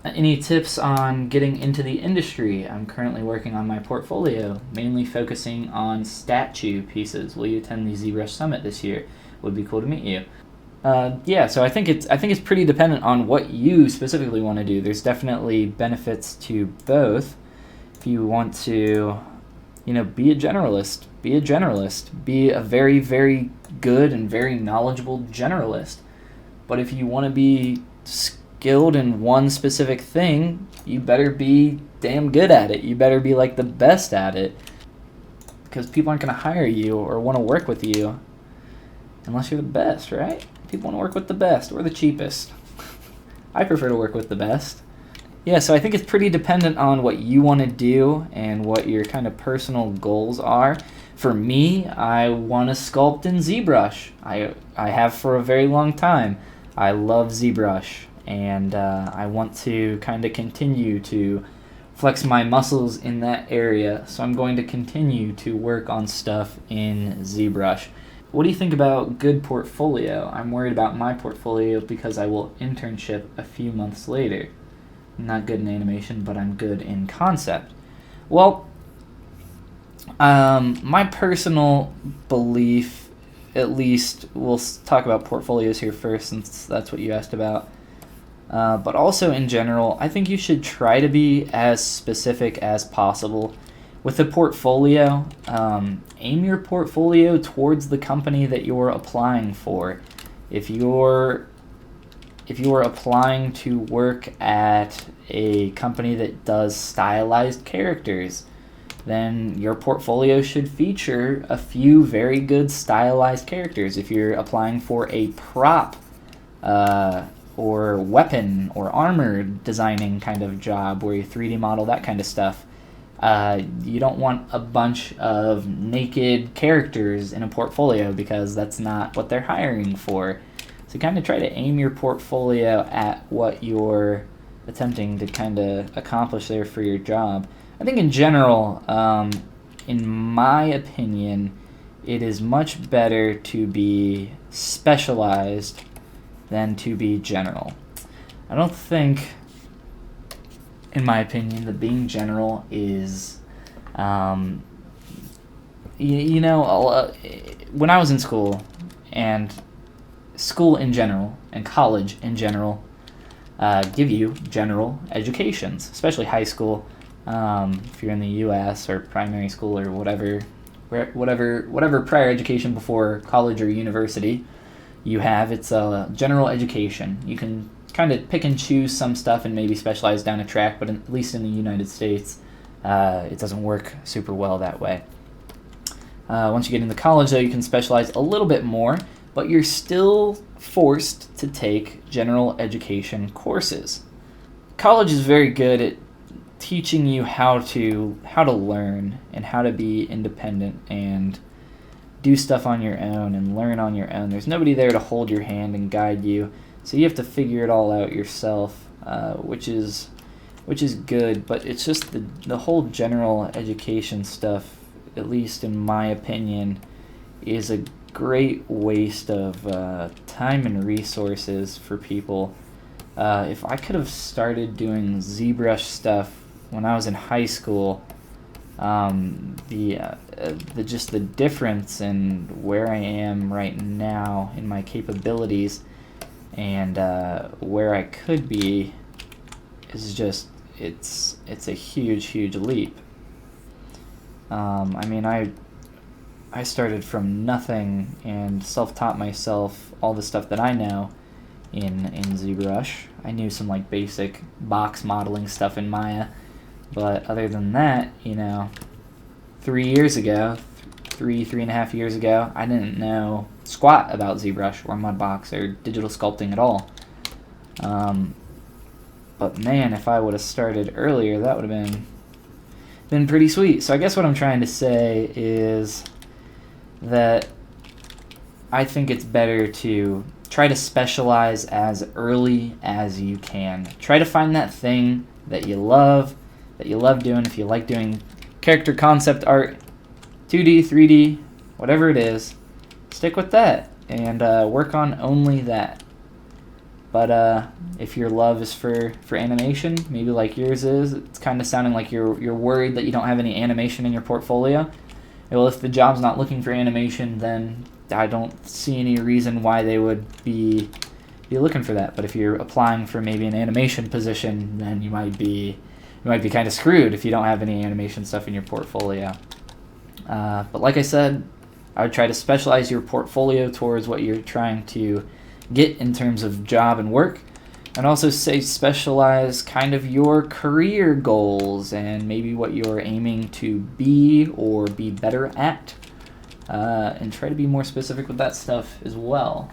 Any tips on getting into the industry? I'm currently working on my portfolio, mainly focusing on statue pieces. Will you attend the ZBrush Summit this year? Would be cool to meet you. Yeah, so I think it's pretty dependent on what you specifically want to do. There's definitely benefits to both. If you want to, be a generalist. Be a generalist. Be a very, very good and very knowledgeable generalist. But if you want to be skilled in one specific thing, you better be damn good at it. You better be like the best at it, because people aren't going to hire you or want to work with you unless you're the best, right? People want to work with the best or the cheapest. I prefer to work with the best. Yeah, so I think it's pretty dependent on what you want to do and what your kind of personal goals are. For me, I want to sculpt in ZBrush. I have for a very long time. I love ZBrush, and I want to kind of continue to flex my muscles in that area, so I'm going to continue to work on stuff in ZBrush. What do you think about good portfolio? I'm worried about my portfolio because I will internship a few months later. I'm not good in animation, but I'm good in concept. Well, my personal belief, at least, we'll talk about portfolios here first since that's what you asked about. But also in general, I think you should try to be as specific as possible. With a portfolio, aim your portfolio towards the company that you're applying for. If you're applying to work at a company that does stylized characters, then your portfolio should feature a few very good stylized characters. If you're applying for a prop or weapon or armor designing kind of job where you 3D model that kind of stuff, you don't want a bunch of naked characters in a portfolio because that's not what they're hiring for. So kind of try to aim your portfolio at what you're attempting to kind of accomplish there for your job. I think in general, in my opinion, it is much better to be specialized than to be general. I don't think, in my opinion, that being general is, when I was in school, and school in general, and college in general, give you general educations, especially high school. If you're in the U.S. or primary school or whatever prior education before college or university you have, it's a general education. You can kind of pick and choose some stuff and maybe specialize down a track, but at least in the United States, it doesn't work super well that way. Once you get into college, though, you can specialize a little bit more, but you're still forced to take general education courses. College is very good at teaching you how to learn and how to be independent and do stuff on your own and learn on your own. There's nobody there to hold your hand and guide you, so you have to figure it all out yourself, which is good. But it's just the whole general education stuff, at least in my opinion, is a great waste of time and resources for people. If I could have started doing ZBrush stuff when I was in high school, the difference in where I am right now in my capabilities and where I could be is just it's a huge leap. I started from nothing and self-taught myself all the stuff that I know in ZBrush. I knew some basic box modeling stuff in Maya, but other than that, 3 years ago, three and a half years ago, I didn't know squat about ZBrush or Mudbox or digital sculpting at all. But man, if I would have started earlier, that would have been pretty sweet. So I guess what I'm trying to say is that I think it's better to try to specialize as early as you can. Try to find that thing that you love doing. If you like doing character concept art, 2D, 3D, whatever it is, stick with that and work on only that. But if your love is for animation, maybe like yours is, it's kind of sounding like you're worried that you don't have any animation in your portfolio. Well, if the job's not looking for animation, then I don't see any reason why they would be looking for that. But if you're applying for maybe an animation position, then you might be kind of screwed if you don't have any animation stuff in your portfolio. But like I said, I would try to specialize your portfolio towards what you're trying to get in terms of job and work, and also say specialize kind of your career goals and maybe what you're aiming to be or be better at, and try to be more specific with that stuff as well.